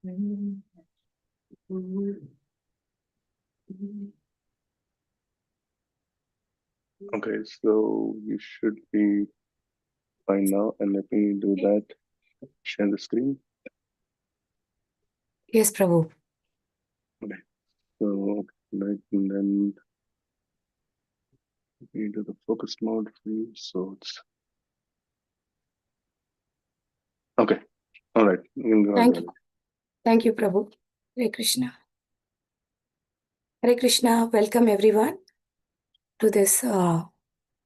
Okay, so you should be fine now, and let me do that. Share the screen. Yes, Prabhu. Okay, so then we do the focus mode for you. So it's okay. All right, you can go ahead. Thank you, Prabhu. Hare Krishna. Hare Krishna. Welcome everyone to this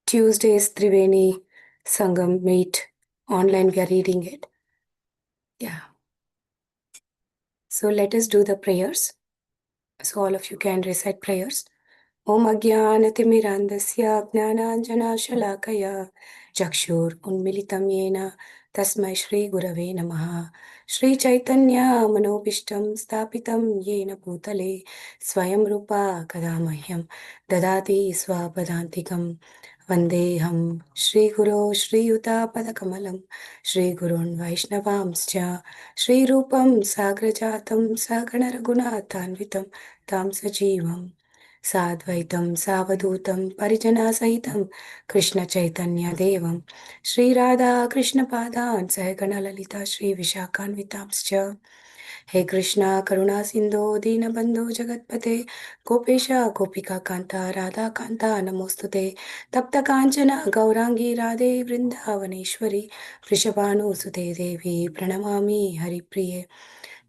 Tuesday's Triveni Sangam meet online. We are reading it. Yeah. So let us do the prayers. So all of you can recite prayers. Om Ajnanatimirandasya Jnananjana Chakshur Unmilitam Yena Tasmai Shri Gurave Namaha. Shri Chaitanya Manobishtam Stapitam Yena Bhutale Swayam Rupa Kadamahyam Dadati Swapadantikam Vandeham Shri Guru Shri Yuta Padakamalam Shri Gurun Vaishnavamscha Shri Rupam Sagrajatam Sagana Raghunathanvitam Tam Sajivam Sadvaitam Savadutam Parijana Sahitam Krishna Chaitanya Devam Shri Radha Krishna Padan Sahagana Lalita Shri Vishakan Vitamscha. He Krishna Karuna Sindho Dina Bandhu Jagatpate Gopesha Gopika Kanta Radha Kanta Namostute Tapta Kanchana Gaurangi Radhe Vrindavaneshwari Vrishabhanu Sute Devi Pranamami Hari Priye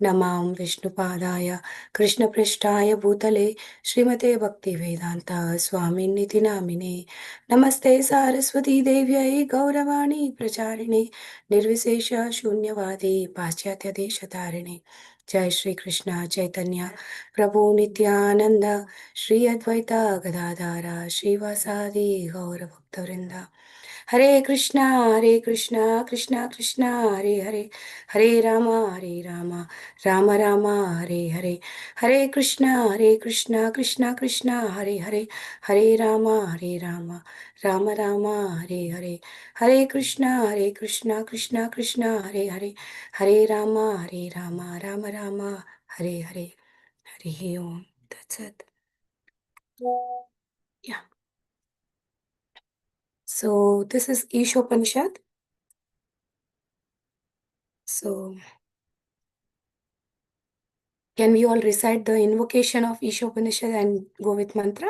Namam Vishnupadaya Krishna Prishtaya Bhutale Srimate Bhakti Vedanta Swami Niti Namine Namaste Saraswati Devyai Gauravani Pracharine Nirvisesha Shunyavadi Paschatya Deshatarine Jai Shri Krishna Chaitanya Prabhu Nityananda Shri Advaita Gadadara Shri Vasadi Gaura Bhakta Hare Krishna, Krishna Krishna, Hare Hare, Hare Rama, Rama Rama, Hare Hare, Hare Krishna, Krishna Krishna, Hare Hare, Hare Rama, Rama Rama, Hare Hare, Hare Krishna, Krishna Krishna, Hare Hare, Hare Rama, Rama Rama, Hare Hare, Hare Om. That's it. Yeah. So this is Īśopaniṣad. So can we all recite the invocation of Īśopaniṣad and go with mantra?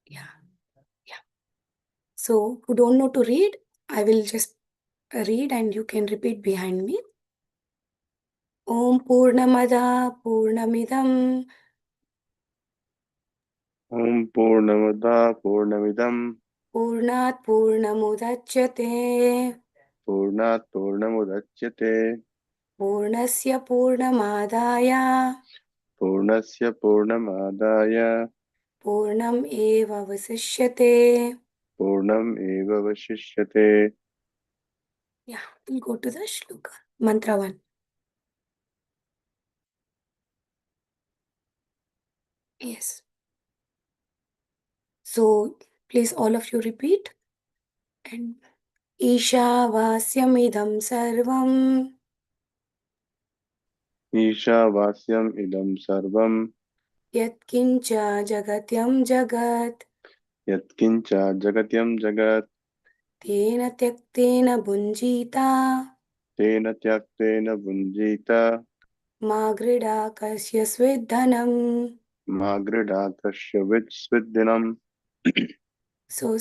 Yeah. So who don't know to read, I will just read and you can repeat behind me. Om Purnamada Purnamidam Om Purnamada Purnamidam Purnat Purnamudachyate Purnat Purnamudachyate Purnasya Purnamadaya Purnasya Purnamadaya Purnam Eva Vasishyate. Purnam Eva Vashishyate. Yeah, we'll go to the shloka. Mantra 1. Yes. So please all of you repeat. And Ishavasyamidam sarvam Ishavasyam idam sarvam Yatkincha jagatyam jagat Yatkincha jagatyam jagat Tena tyaktena bunjita Tena tyaktena bunjita Magrida kasya svedhanam. Magridakasya Vitsviddinam. So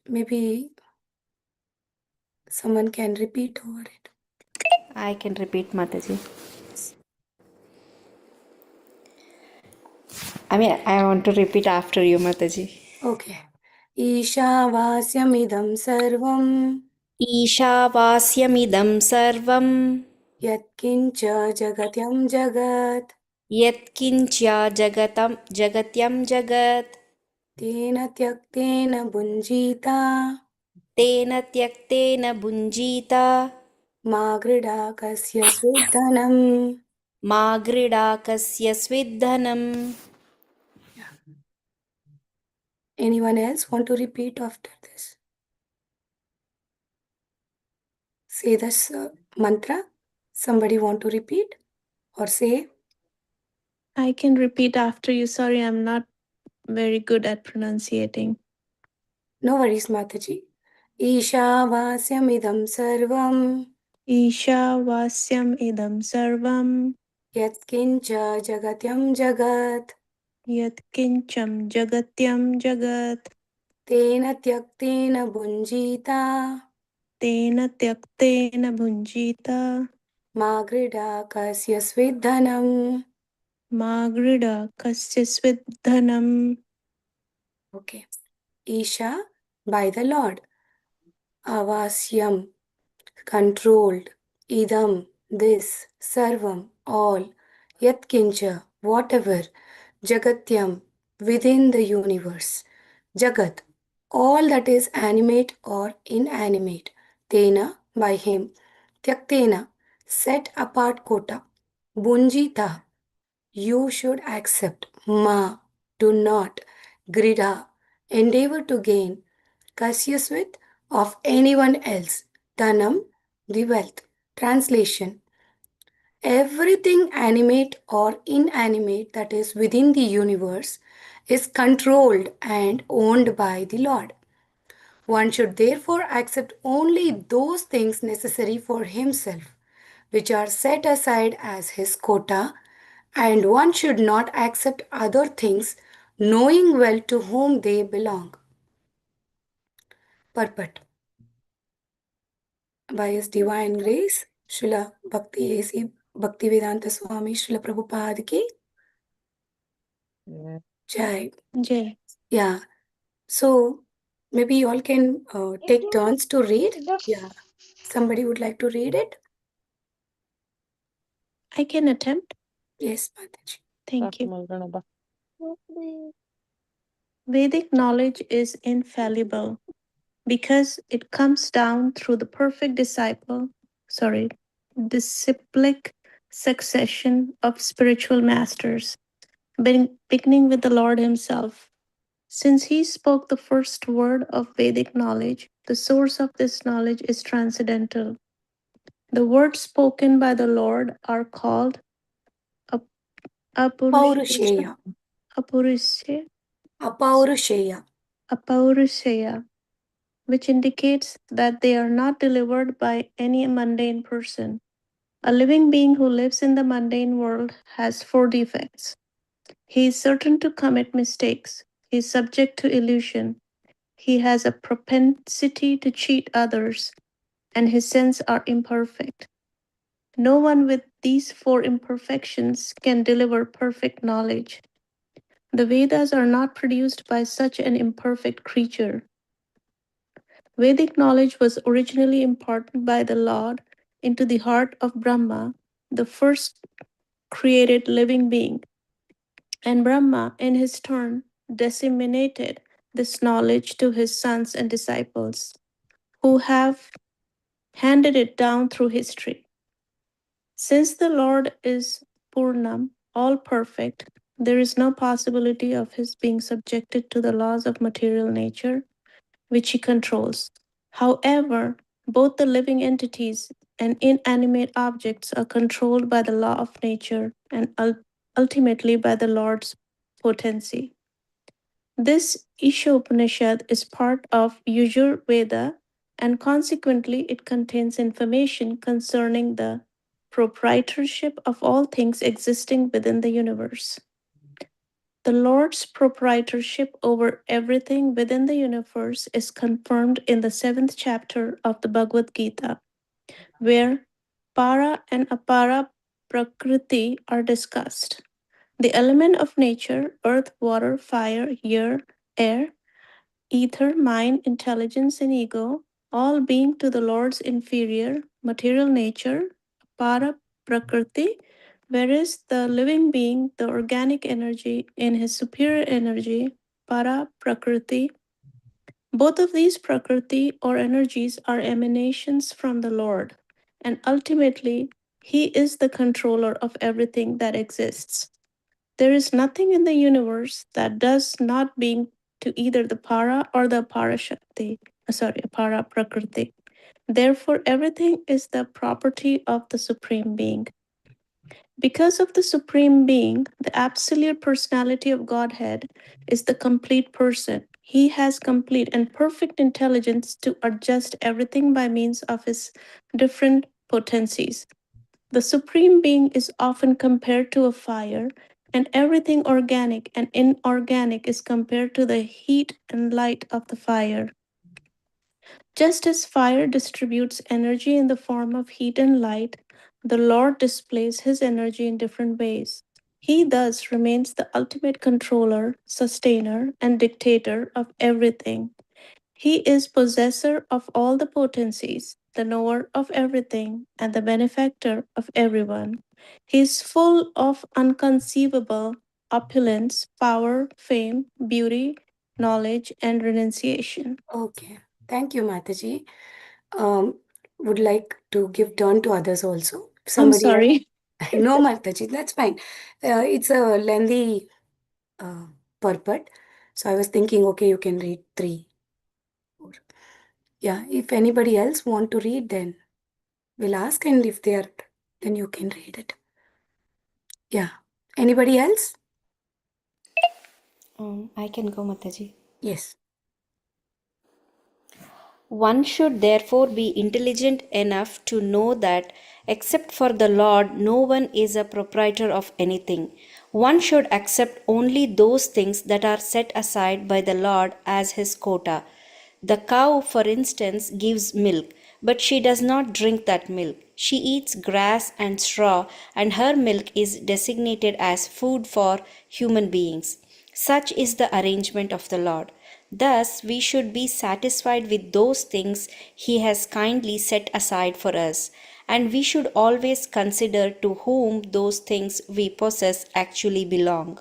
maybe someone can repeat over it. I can repeat, Mataji. I want to repeat after you, Mataji. Okay. Ishavasyamidam sarvam Ishavasyamidam sarvam Yatkincha jagatyam jagat Yatkincha jagatyam jagat Tena tyaktena bunjita Tena tyaktena bunjita Magrida kasya svedhanam. Magridakasya svidhanam. Anyone else want to repeat after this? say this mantra. Somebody want to repeat or say? I can repeat after you. Sorry, I'm not very good at pronunciating. No worries, Mataji. Ishavāsyamidam sarvam Ishavāsyam idam sarvam yatkincha jagatyam jagat yatkincham jagatyam jagat tena tyaktena bhunjita tena tyaktena bhunjita magrida kasya svidhanam. magrida kasya svidhanam. Okay. Isha, by the Lord. Avasyam, controlled. Idam, this. Sarvam, all. Yatkincha, whatever. Jagatyam, within the universe. Jagat, all that is animate or inanimate. Tena, by him. Tyaktena, set apart kota. Bunjita, you should accept. Ma, do not. Grida, endeavor to gain. Kasyasvit, of anyone else. Dhanam, the wealth. Translation: everything animate or inanimate that is within the universe is controlled and owned by the Lord. One should therefore accept only those things necessary for himself, which are set aside as his quota, and one should not accept other things, knowing well to whom they belong. Purport. By His divine grace, Srila Bhakti A.C. Bhaktivedanta Swami Srila Prabhupada ki Jai. Jai. Yeah. So maybe you all can take turns to read. Yeah. Somebody would like to read it? I can attempt. Yes, Mataji. Thank you. Vedic knowledge is infallible because it comes down through the perfect disciplic succession of spiritual masters, beginning with the Lord Himself. Since He spoke the first word of Vedic knowledge, the source of this knowledge is transcendental. The words spoken by the Lord are called Paurusheya. Apaurusheya. Apaurusheya, which indicates that they are not delivered by any mundane person. A living being who lives in the mundane world has 4 defects. He is certain to commit mistakes. He is subject to illusion. He has a propensity to cheat others, and his senses are imperfect. No one with these 4 imperfections can deliver perfect knowledge. The Vedas are not produced by such an imperfect creature. Vedic knowledge was originally imparted by the Lord into the heart of Brahma, the first created living being. And Brahma, in his turn, disseminated this knowledge to his sons and disciples, who have handed it down through history. Since the Lord is Purnam, all perfect, there is no possibility of his being subjected to the laws of material nature, which he controls. However, both the living entities and inanimate objects are controlled by the law of nature and ultimately by the Lord's potency. This Īśopaniṣad is part of Yajur Veda, and consequently it contains information concerning the proprietorship of all things existing within the universe. The Lord's proprietorship over everything within the universe is confirmed in the 7th chapter of the Bhagavad Gita, where para and apara prakriti are discussed. The element of nature, earth, water, fire, air, ether, mind, intelligence, and ego, all being to the Lord's inferior material nature, para prakriti, whereas the living being, the organic energy, in his superior energy, para prakriti. Both of these prakriti or energies are emanations from the Lord, and ultimately, He is the controller of everything that exists. There is nothing in the universe that does not belong to either the para or the apara prakriti. Therefore, everything is the property of the Supreme Being. Because of the Supreme Being, the absolute personality of Godhead is the complete person. He has complete and perfect intelligence to adjust everything by means of his different potencies. The Supreme Being is often compared to a fire, and everything organic and inorganic is compared to the heat and light of the fire. Just as fire distributes energy in the form of heat and light, the Lord displays his energy in different ways. He thus remains the ultimate controller, sustainer, and dictator of everything. He is possessor of all the potencies, the knower of everything, and the benefactor of everyone. He is full of unconceivable opulence, power, fame, beauty, knowledge, and renunciation. Okay. Thank you, Mataji. Would like to give turn to others also. If I'm somebody sorry. else. No, Mataji, that's fine. It's a lengthy purport. So I was thinking, okay, you can read 3. 4. Yeah, if anybody else want to read, then we'll ask, and if they are, then you can read it. Yeah. Anybody else? I can go, Mataji. Yes. One should therefore be intelligent enough to know that, except for the Lord, no one is a proprietor of anything. One should accept only those things that are set aside by the Lord as his quota. The cow, for instance, gives milk, but she does not drink that milk. She eats grass and straw, and her milk is designated as food for human beings. Such is the arrangement of the Lord. Thus, we should be satisfied with those things He has kindly set aside for us, and we should always consider to whom those things we possess actually belong.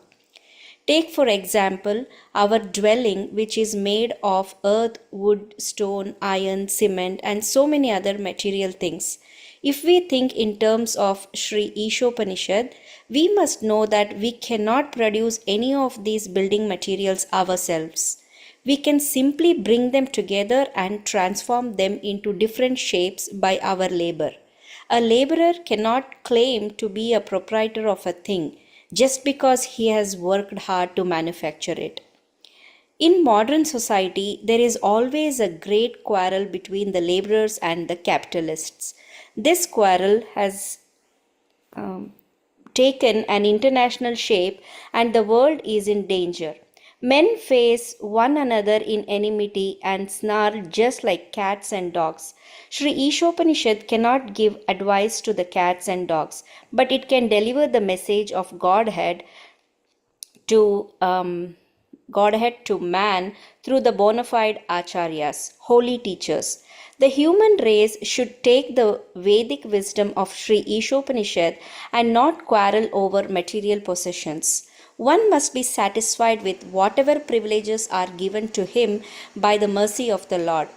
Take, for example, our dwelling, which is made of earth, wood, stone, iron, cement, and so many other material things. If we think in terms of Śrī Īśopaniṣad, we must know that we cannot produce any of these building materials ourselves. We can simply bring them together and transform them into different shapes by our labor. A laborer cannot claim to be a proprietor of a thing just because he has worked hard to manufacture it. In modern society, there is always a great quarrel between the laborers and the capitalists. This quarrel has taken an international shape, and the world is in danger. Men face one another in enmity and snarl just like cats and dogs. Śrī Īśopaniṣad cannot give advice to the cats and dogs, but it can deliver the message of to Godhead to man through the bona fide acharyas, holy teachers. The human race should take the Vedic wisdom of Śrī Īśopaniṣad and not quarrel over material possessions. One must be satisfied with whatever privileges are given to him by the mercy of the Lord.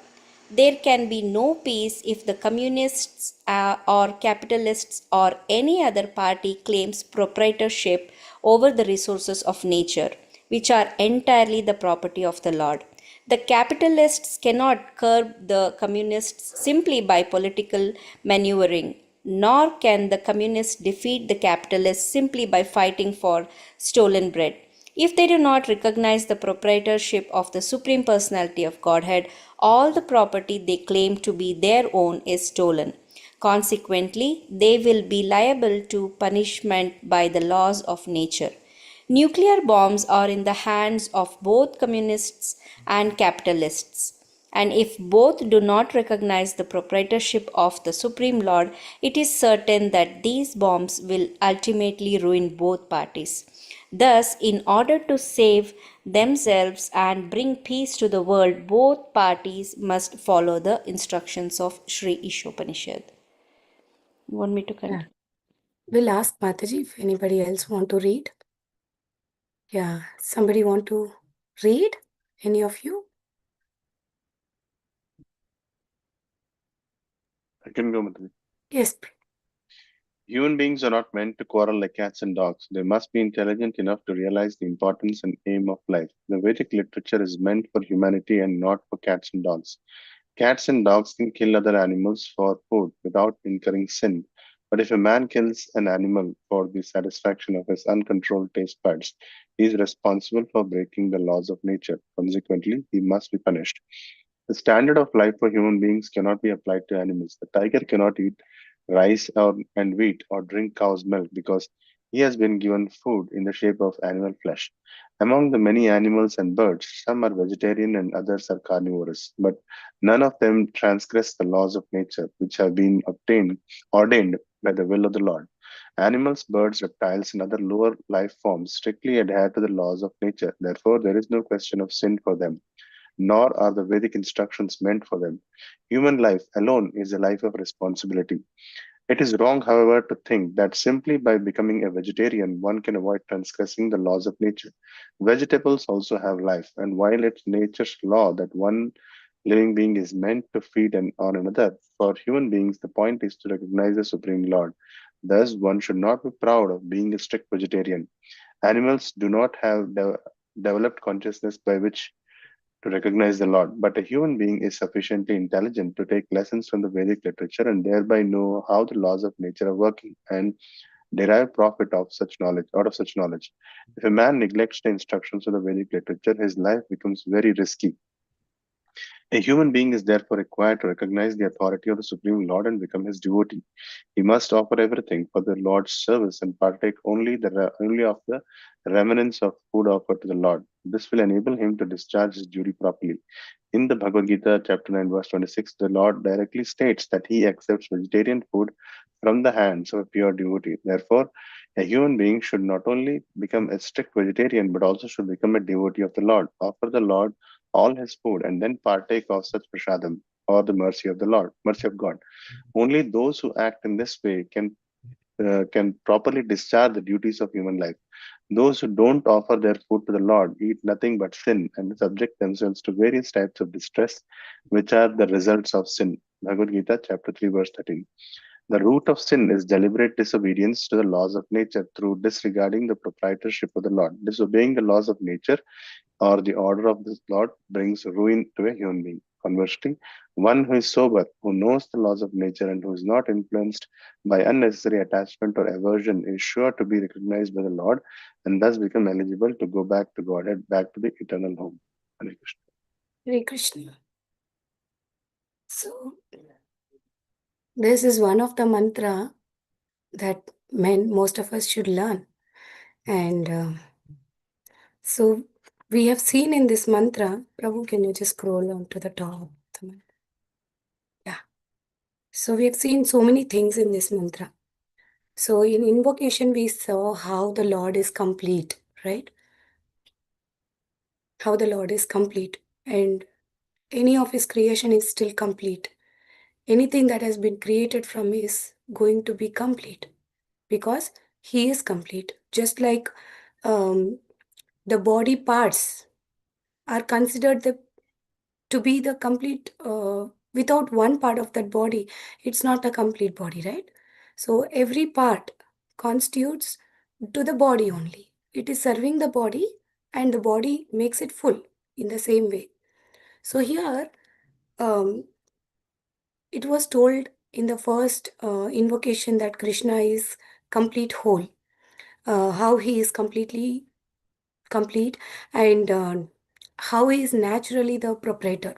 There can be no peace if the communists or capitalists or any other party claims proprietorship over the resources of nature, which are entirely the property of the Lord. The capitalists cannot curb the communists simply by political maneuvering, nor can the communists defeat the capitalists simply by fighting for stolen bread. If they do not recognize the proprietorship of the Supreme Personality of Godhead, all the property they claim to be their own is stolen. Consequently, they will be liable to punishment by the laws of nature. Nuclear bombs are in the hands of both communists and capitalists. And if both do not recognize the proprietorship of the Supreme Lord, it is certain that these bombs will ultimately ruin both parties. Thus, in order to save themselves and bring peace to the world, both parties must follow the instructions of Śrī Īśopaniṣad. You want me to continue? We'll ask Mataji if anybody else want to read. Yeah. Somebody want to read? Any of you? I can go, Mataji. Yes. Human beings are not meant to quarrel like cats and dogs. They must be intelligent enough to realize the importance and aim of life. The Vedic literature is meant for humanity and not for cats and dogs. Cats and dogs can kill other animals for food without incurring sin. But if a man kills an animal for the satisfaction of his uncontrolled taste buds, he is responsible for breaking the laws of nature. Consequently, he must be punished. The standard of life for human beings cannot be applied to animals. The tiger cannot eat rice and wheat or drink cow's milk because he has been given food in the shape of animal flesh. Among the many animals and birds, some are vegetarian and others are carnivorous, but none of them transgress the laws of nature which have been ordained by the will of the Lord. Animals, birds, reptiles, and other lower life forms strictly adhere to the laws of nature. Therefore, there is no question of sin for them, nor are the Vedic instructions meant for them. Human life alone is a life of responsibility. It is wrong, however, to think that simply by becoming a vegetarian one can avoid transgressing the laws of nature. Vegetables also have life, and while it's nature's law that one living being is meant to feed on another, for human beings the point is to recognize the Supreme Lord. Thus, one should not be proud of being a strict vegetarian. Animals do not have developed consciousness by which to recognize the Lord, but a human being is sufficiently intelligent to take lessons from the Vedic literature and thereby know how the laws of nature are working and derive profit of such knowledge out of such knowledge. If a man neglects the instructions of the Vedic literature, his life becomes very risky. A human being is therefore required to recognize the authority of the Supreme Lord and become his devotee. He must offer everything for the Lord's service and partake only of the remnants of food offered to the Lord. This will enable him to discharge his duty properly. In the Bhagavad Gita, chapter 9, verse 26, the Lord directly states that he accepts vegetarian food from the hands of a pure devotee. Therefore, a human being should not only become a strict vegetarian but also should become a devotee of the Lord, offer the Lord all his food, and then partake of such prasadam or the mercy of the Lord, mercy of God. Only those who act in this way can properly discharge the duties of human life. Those who don't offer their food to the Lord eat nothing but sin and subject themselves to various types of distress, which are the results of sin. Bhagavad Gita, chapter 3, verse 13. The root of sin is deliberate disobedience to the laws of nature through disregarding the proprietorship of the Lord. Disobeying the laws of nature or the order of this Lord brings ruin to a human being. Conversely, one who is sober, who knows the laws of nature, and who is not influenced by unnecessary attachment or aversion, is sure to be recognized by the Lord and thus become eligible to go back to Godhead, back to the eternal home. Hare Krishna. Hare Krishna. So, this is one of the mantra that most of us should learn. And so, we have seen in this mantra, Prabhu, can you just scroll on to the top? Yeah. So, we have seen so many things in this mantra. So, in invocation, we saw how the Lord is complete, right? How the Lord is complete. And any of His creation is still complete. Anything that has been created from is going to be complete because He is complete. Just like the body parts are considered to be the complete, without one part of that body, it's not a complete body, right? So every part constitutes to the body only. It is serving the body and the body makes it full in the same way. So here, it was told in the first invocation that Krishna is complete whole, how he is completely complete, and how he is naturally the proprietor.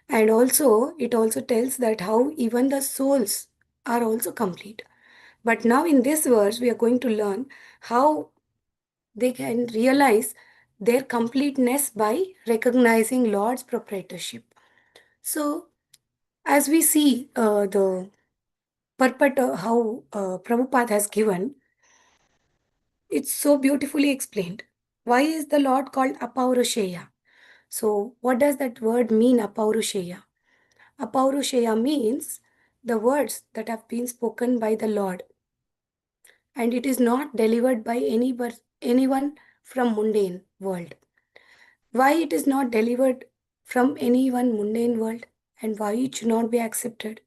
And also, it also tells that how even the souls are also complete. But now in this verse, we are going to learn how they can realize their completeness by recognizing Lord's proprietorship. So, as we see the purport how Prabhupada has given, it's so beautifully explained. Why is the Lord called Apaurusheya? So, what does that word mean, Apaurusheya? Apaurusheya means the words that have been spoken by the Lord, and it is not delivered by anyone from mundane world. Why it is not delivered from anyone mundane world and why it should not be accepted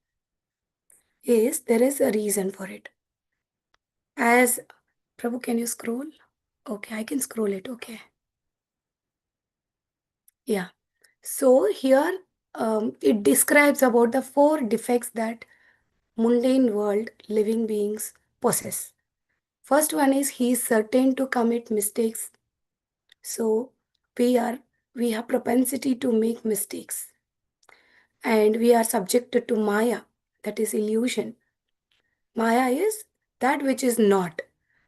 is there is a reason for it. As Prabhu, can you scroll? Okay, I can scroll it. Okay. Yeah. So here it describes about the 4 defects that mundane world living beings possess. First one is he is certain to commit mistakes. So we have propensity to make mistakes. And we are subjected to Maya, that is illusion. Maya is that which is not.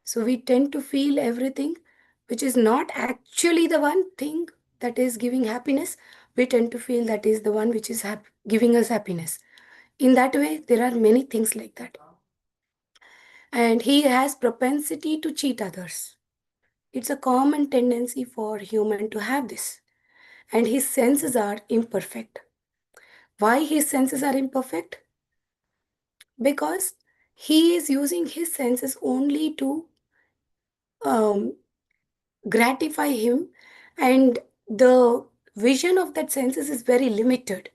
So we tend to feel everything which is not actually the one thing that is giving happiness. We tend to feel that is the one which is giving us happiness. In that way, there are many things like that. And he has propensity to cheat others. It's a common tendency for human to have this. And his senses are imperfect. Why his senses are imperfect? Because he is using his senses only to gratify him, and the vision of that senses is very limited.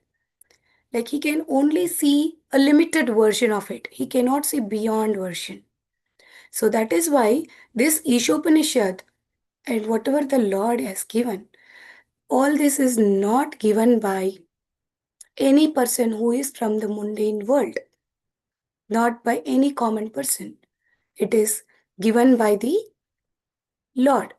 Like he can only see a limited version of it. He cannot see beyond version. So that is why this Īśopaniṣad and whatever the Lord has given, all this is not given by any person who is from the mundane world, not by any common person. It is given by the Lord.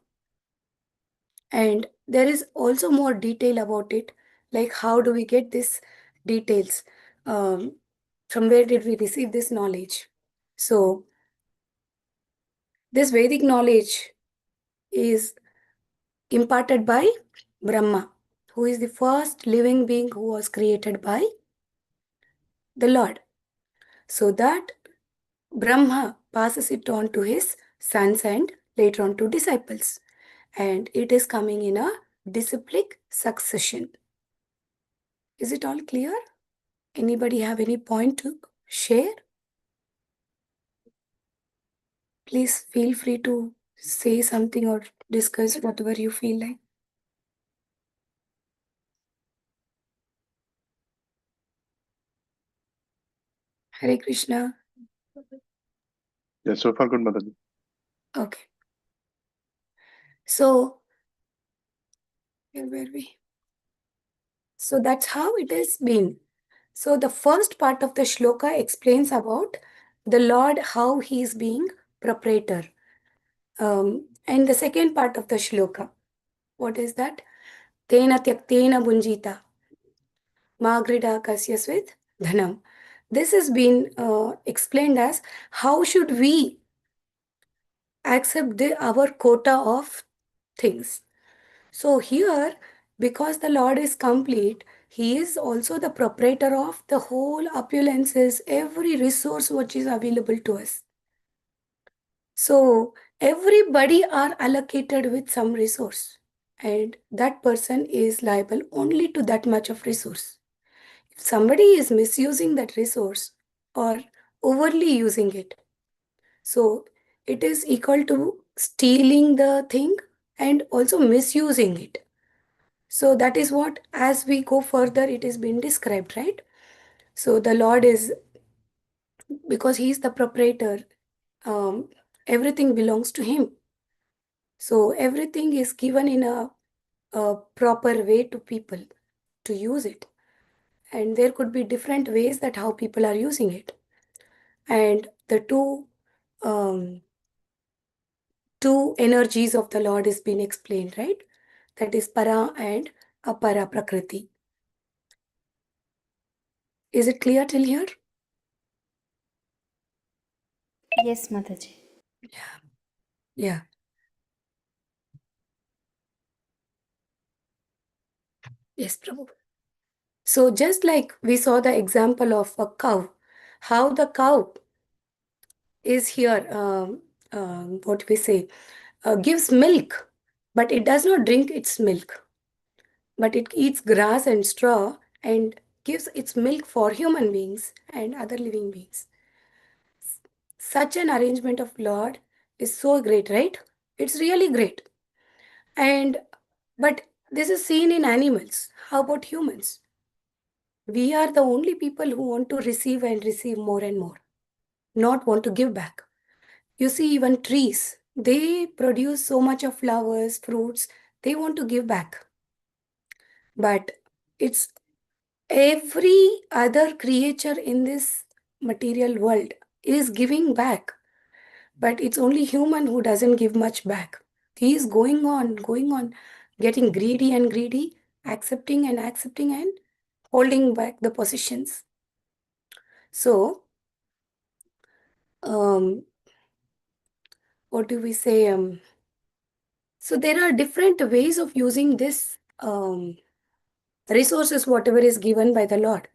And there is also more detail about it, like how do we get this details? From where did we receive this knowledge? So this Vedic knowledge is imparted by Brahma, who is the first living being who was created by the Lord. So that Brahma passes it on to his sons and later on to disciples. And it is coming in a disciplic succession. Is it all clear? Anybody have any point to share? Please feel free to say something or discuss whatever you feel like. Hare Krishna. Yeah, so far good, Mataji. Okay. So, where were we? So that's how it has been. So the first part of the shloka explains about the Lord, how he is being proprietor. And the second part of the shloka, what is that? Tena tyaktena bunjita magrida kasyasvit dhanam. This has been explained as how should we accept our quota of things. So here, because the Lord is complete, he is also the proprietor of the whole opulences, every resource which is available to us. So everybody are allocated with some resource, and that person is liable only to that much of resource. If somebody is misusing that resource or overly using it, so it is equal to stealing the thing and also misusing it. So that is what, as we go further, it is being described, right? So the Lord is, because he is the proprietor, everything belongs to him. So everything is given in a proper way to people to use it. And there could be different ways that how people are using it. And the two energies of the Lord is being explained, right? That is para and apara prakriti. Is it clear till here? Yes, Mataji. Yeah. Yes, Prabhu. So just like we saw the example of a cow, how the cow is here, what we say, gives milk, but it does not drink its milk, but it eats grass and straw and gives its milk for human beings and other living beings. Such an arrangement of Lord is so great, right? It's really great. But this is seen in animals. How about humans? We are the only people who want to receive and receive more and more, not want to give back. You see, even trees, they produce so much of flowers, fruits, they want to give back. But it's every other creature in this material world is giving back, but it's only human who doesn't give much back. He is going on, getting greedy and greedy, accepting and holding back the possessions. So, what do we say? So there are different ways of using this resources, whatever is given by the Lord.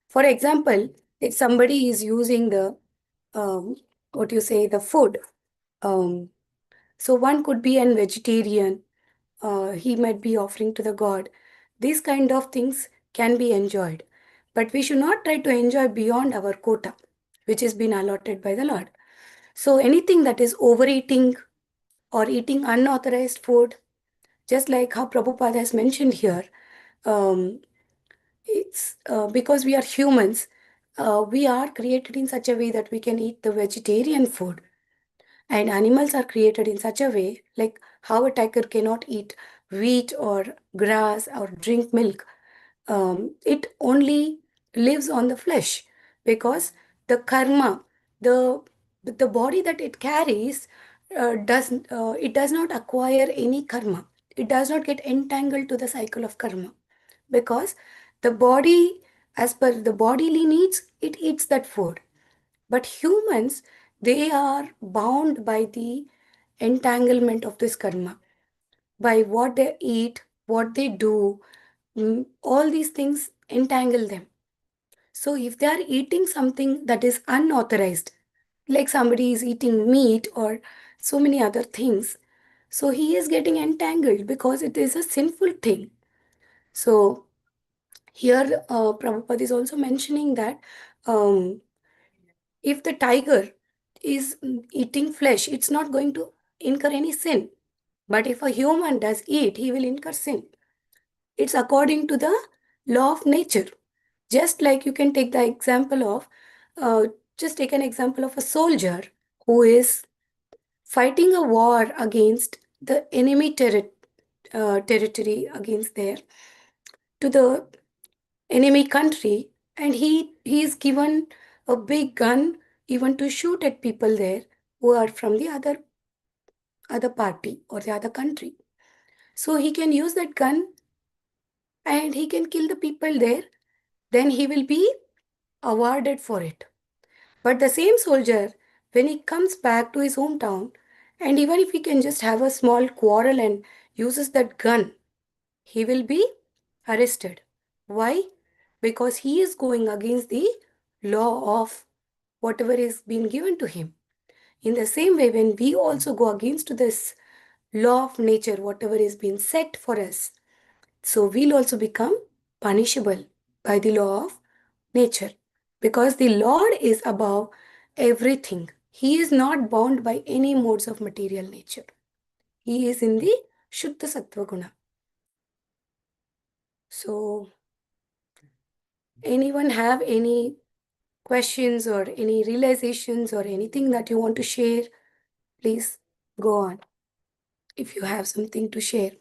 For example, if somebody is using the the food. So one could be an vegetarian. He might be offering to the God. These kind of things can be enjoyed, but we should not try to enjoy beyond our quota, which has been allotted by the Lord. So anything that is overeating or eating unauthorized food, just like how Prabhupada has mentioned here, it's because we are humans, we are created in such a way that we can eat the vegetarian food, and animals are created in such a way, like how a tiger cannot eat wheat or grass or drink milk. It only lives on the flesh because the karma, the body that it carries, it does not acquire any karma. It does not get entangled to the cycle of karma, because the body, as per the bodily needs, it eats that food. But humans, they are bound by the entanglement of this karma, by what they eat, what they do. All these things entangle them. So if they are eating something that is unauthorized, like somebody is eating meat or so many other things, so he is getting entangled because it is a sinful thing. So here, Prabhupada is also mentioning that um, if the tiger is eating flesh, it's not going to incur any sin. But if a human does eat, he will incur sin. It's according to the law of nature. Just like you can take the example of, just take an example of a soldier who is fighting a war against the enemy territory, against to the enemy country, and he is given a big gun even to shoot at people there who are from the other party or the other country. So he can use that gun and he can kill the people there, then he will be awarded for it. But the same soldier, when he comes back to his hometown, and even if he can just have a small quarrel and uses that gun, he will be arrested. Why? Because he is going against the law of whatever is being given to him. In the same way, when we also go against this law of nature, whatever is being set for us, so we'll also become punishable by the law of nature, because the Lord is above everything. He is not bound by any modes of material nature. He is in the Shuddha Sattva Guna. So, anyone have any questions or any realizations or anything that you want to share? Please go on if you have something to share.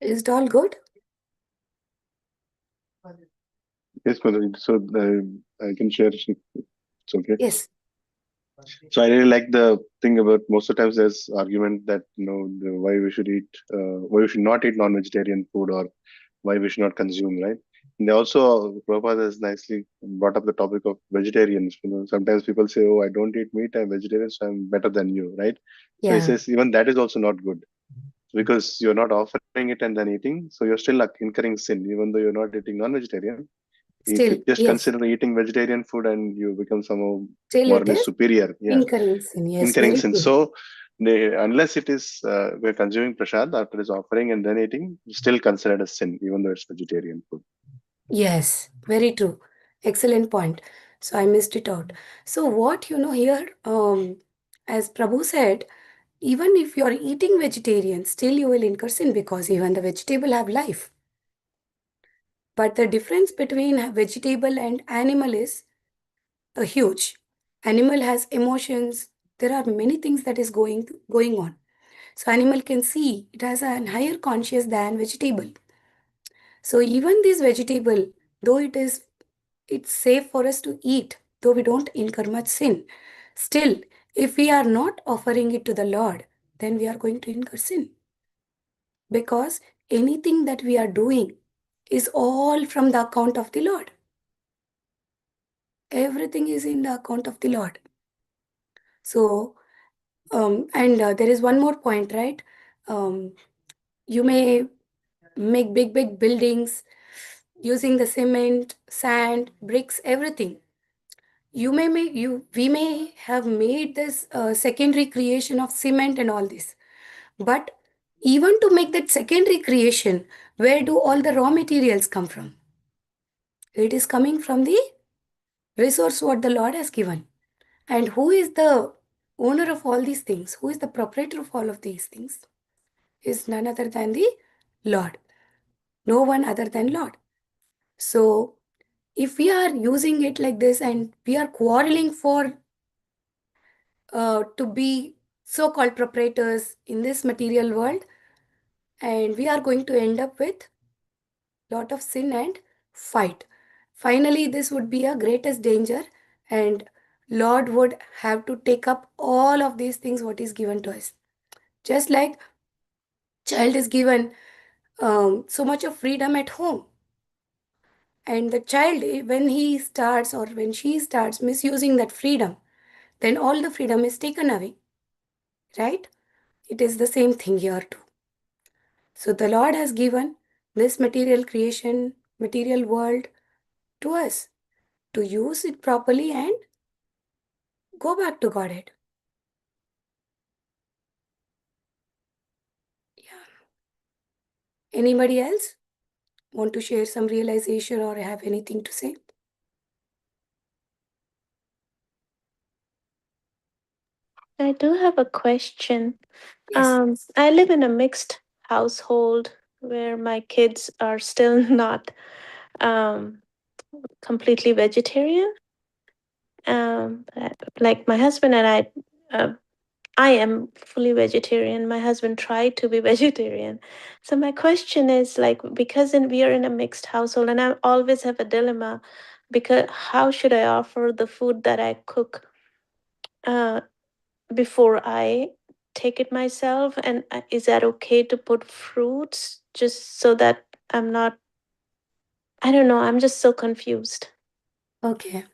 Is it all good? Yes, Madhuri. So I can share. It's okay. Yes. So I really like the thing about most of the times there's argument that why we should eat, why we should not eat non-vegetarian food, or why we should not consume, right? And they also, Prabhupada has nicely brought up the topic of vegetarians. Sometimes people say, "Oh, I don't eat meat. I'm vegetarian, so I'm better than you," right? So he Yeah. says even that is also not good, because you're not offering it and then eating, so you're still like incurring sin, even though you're not eating non-vegetarian. If Still, you just yes. consider eating vegetarian food and you become somehow Still it morally is superior, yeah, incurring sin. Yes, incurring very sin. true. So unless it is we're consuming prasad after his offering and then eating, still considered as sin, even though it's vegetarian food. Yes, very true. Excellent point. So I missed it out. So what here, as Prabhu said, even if you're eating vegetarian, still you will incur sin, because even the vegetable have life. But the difference between vegetable and animal is huge. Animal has emotions. There are many things that is going on. So animal can see, it has a higher conscious than vegetable. So even this vegetable, though it's safe for us to eat, though we don't incur much sin, still, if we are not offering it to the Lord, then we are going to incur sin. Because anything that we are doing is all from the account of the Lord. Everything is in the account of the Lord. So, and there is one more point, right? You may make big buildings using the cement, sand, bricks, everything. We may have made this secondary creation of cement and all this. But even to make that secondary creation, where do all the raw materials come from? It is coming from the resource what the Lord has given. And who is the owner of all these things? Who is the proprietor of all of these things? Is none other than the Lord. No one other than Lord. So if we are using it like this and we are quarreling for to be so-called proprietors in this material world, and we are going to end up with lot of sin and fight. Finally, this would be a greatest danger, and Lord would have to take up all of these things what is given to us. Just like child is given so much of freedom at home, and the child, when he starts or when she starts misusing that freedom, then all the freedom is taken away, right? It is the same thing here too. So the Lord has given this material creation, material world to us to use it properly and go back to Godhead. Yeah. Anybody else want to share some realization or have anything to say? I do have a question. Yes. I live in a mixed household where my kids are still not um, completely vegetarian. Like my husband and I am fully vegetarian. My husband tried to be vegetarian. So my question is like, because we are in a mixed household, and I always have a dilemma, because how should I offer the food that I cook uh, before I take it myself? And is that okay to put fruits just so that I'm not? I don't know. I'm just so confused. Okay.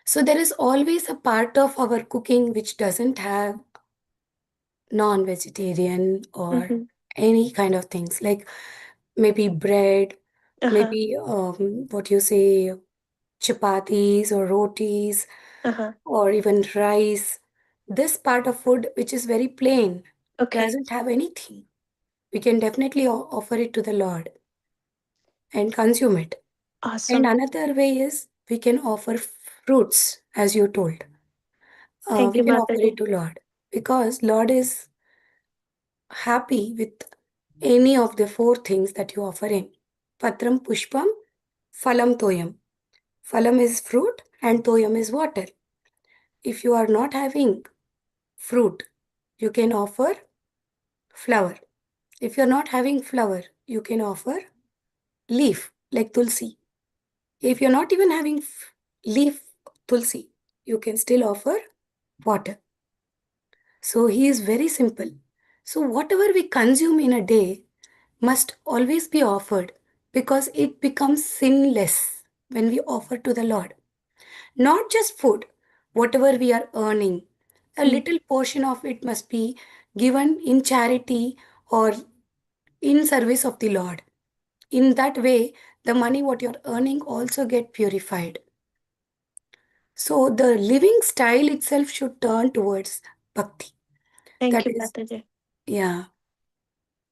So there is always a part of our cooking which doesn't have non-vegetarian or Mm-hmm. any kind of things, like maybe bread, Uh huh. maybe what you say, chapatis or rotis, Uh huh. or even rice. This part of food which is very plain Okay. doesn't have anything. We can definitely offer it to the Lord and consume it. And Awesome. another way is we can offer fruits, as you told. Thank We you, can offer it Mataji. to Lord because Lord is happy with any of the four things that you offer Him. Patram Pushpam, Phalam Toyam. Phalam is fruit and Toyam is water. If you are not having fruit, you can offer flower. If you're not having flower, you can offer leaf like tulsi. If you're not even having leaf tulsi, you can still offer water. So he is very simple. So whatever we consume in a day must always be offered because it becomes sinless when we offer to the Lord. Not just food, whatever we are earning, a Mm. little portion of it must be given in charity or in service of the Lord. In that way, the money what you're earning also get purified. So the living style itself should turn towards bhakti. Thank That you, is, Mataji. yeah,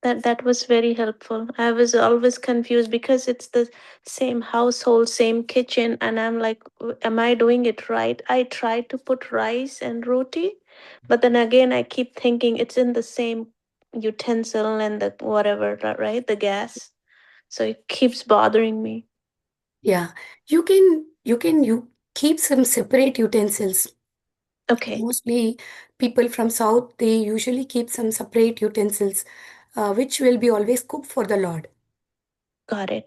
That was very helpful. I was always confused because it's the same household, same kitchen, and I'm like, am I doing it right? I tried to put rice and roti, but then again, I keep thinking it's in the same utensil and the whatever, right? The gas. So it keeps bothering me. yeah. You can keep some separate utensils. Okay, Mostly people from South, they usually keep some separate utensils, which will be always cooked for the Lord. got it.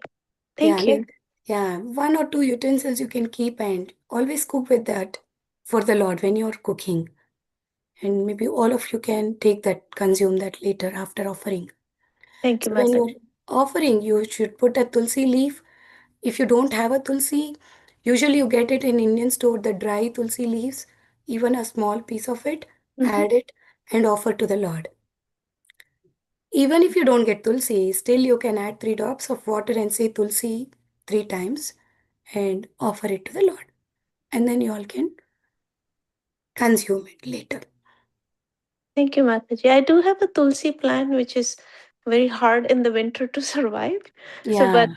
Yeah, Thank you. like, yeah, one or two utensils you can keep and always cook with that for the Lord when you're cooking. And maybe all of you can take that, consume that later after offering. Thank you, So when Mataji. you're offering, you should put a tulsi leaf. If you don't have a tulsi, usually you get it in Indian store, the dry tulsi leaves, even a small piece of it, add it and offer to the Lord. Even if you don't get tulsi, still you can add 3 drops of water and say tulsi 3 times and offer it to the Lord. And then you all can consume it later. Thank you, Mataji. I do have a tulsi plant, which is very hard in the winter to survive. So, Yeah,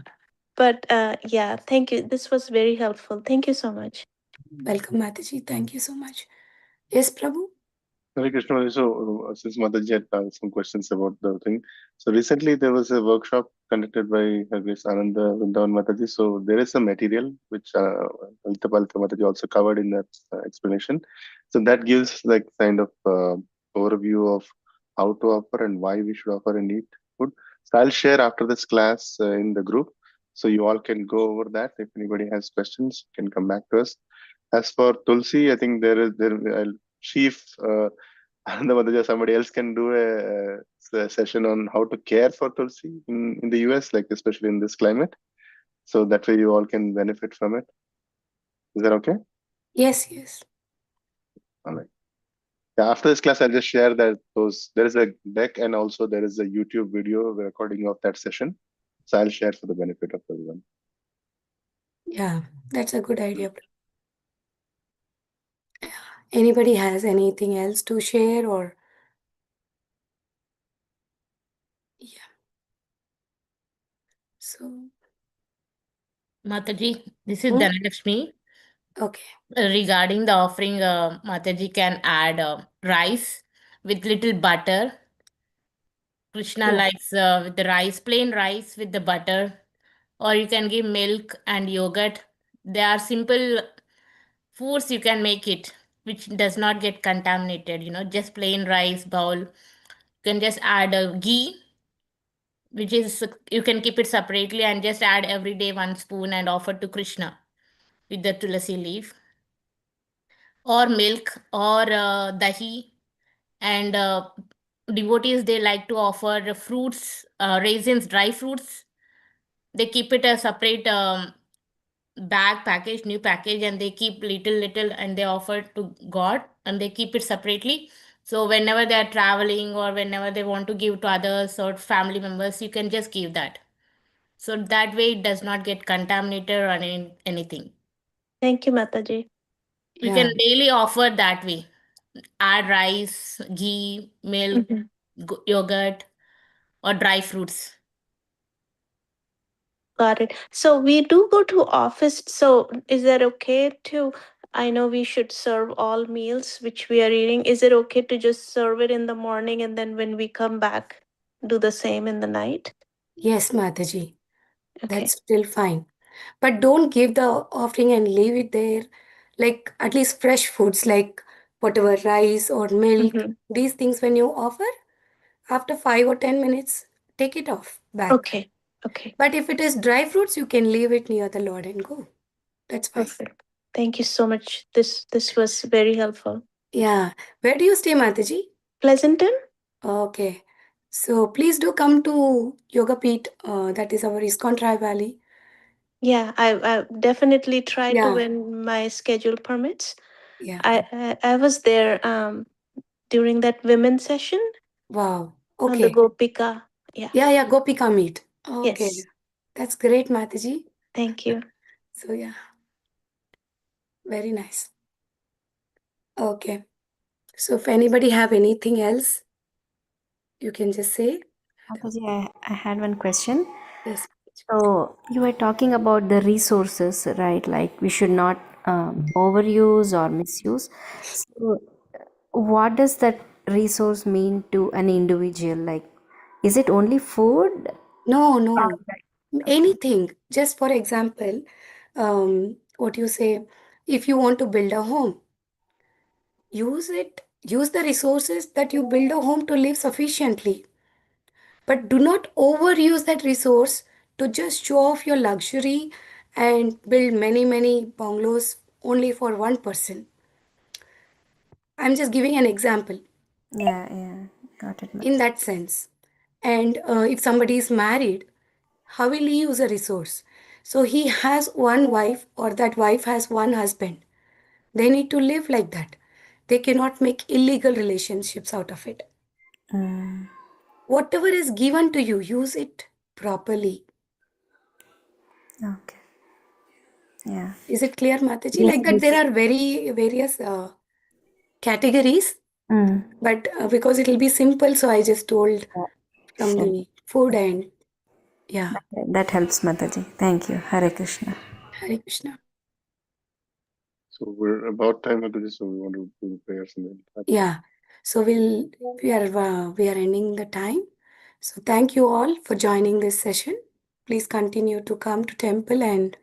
but yeah, thank you. This was very helpful. Thank you so much. welcome Mataji. Thank you so much. Yes, Prabhu? Hare Krishna. So, since Mataji had some questions about the thing, so recently there was a workshop conducted by Her Grace Ananda Vrindavan Mataji. So, there is some material which Lalitha Palika Mataji also covered in that explanation. So, that gives like kind of overview of how to offer and why we should offer and eat food. So, I'll share after this class in the group. So, you all can go over that. If anybody has questions, you can come back to us. As for Tulsi, I think I'll see if Ananda Mataji, somebody else can do a session on how to care for Tulsi in the US, like especially in this climate. So that way you all can benefit from it. Is that okay? Yes, yes. All right. Yeah, after this class, I'll just share that there is a deck and also there is a YouTube video recording of that session. So I'll share for the benefit of everyone. Yeah, that's a good idea. Anybody has anything else to share or? Yeah. So, Mataji, this is Hmm? Dhanalakshmi. Okay. Regarding the offering, Mataji can add rice with little butter. Krishna Yeah. likes with the rice, plain rice with the butter, or you can give milk and yogurt. They are simple foods you can make it, which does not get contaminated. Just plain rice bowl. You can just add a ghee, which is you can keep it separately and just add every day 1 spoon and offer to Krishna with the tulasi leaf, or milk, or dahi. And devotees, they like to offer the fruits, raisins, dry fruits. They keep it a separate bag package, new package, and they keep little and they offer to God, and they keep it separately. So whenever they are traveling or whenever they want to give to others or family members, you can just give that. So that way it does not get contaminated or anything. Thank you, Mataji. You Yeah. can daily offer that way. Add rice, ghee, milk, yogurt, or dry fruits. Got it. So we do go to office. So is that okay to? I know we should serve all meals which we are eating. Is it okay to just serve it in the morning and then when we come back, do the same in the night? Yes, Mataji. Okay. That's still fine. But don't give the offering and leave it there. Like at least fresh foods like whatever rice or milk, these things when you offer, after 5 or 10 minutes, take it off back. Okay. Okay. But if it is dry fruits, you can leave it near the Lord and go. That's fine. Perfect. Thank you so much. This was very helpful. Yeah. Where do you stay, Mataji? Pleasanton? Okay. So please do come to Yoga Peeth. That is our ISKCON Tri Valley. Yeah, I definitely try to Yeah. when my schedule permits. Yeah. I was there during that women's session Wow. on the Okay. Gopika. Yeah. Yeah, Gopika meet. Okay. Yes. That's great, Mataji. Thank you. So yeah. Very nice. Okay. So if anybody have anything else, you can just say. Mataji, I had one question. Yes. So you were talking about the resources, right? Like we should not overuse or misuse. So what does that resource mean to an individual? Like, is it only food? No. Okay. Anything. Just for example, what you say, if you want to build a home, use the resources that you build a home to live sufficiently. But do not overuse that resource to just show off your luxury and build many bungalows only for one person. I'm just giving an example Yeah, got it, in Mataji. that sense. And if somebody is married, how will he use a resource? So he has one wife, or that wife has one husband. They need to live like that. They cannot make illegal relationships out of it. Mm, Whatever is given to you, use it properly. okay. Yeah. Is it clear, Mataji? Yes, Like that, there are various categories, Mm, but because it will be simple, so I just told yeah, from sure. the food and yeah. That helps, Mataji. Thank you. Hare Krishna. Hare Krishna. So we're about time, Mataji, so we want to do the prayers and then. Yeah. So we are ending the time. So thank you all for joining this session. Please continue to come to temple and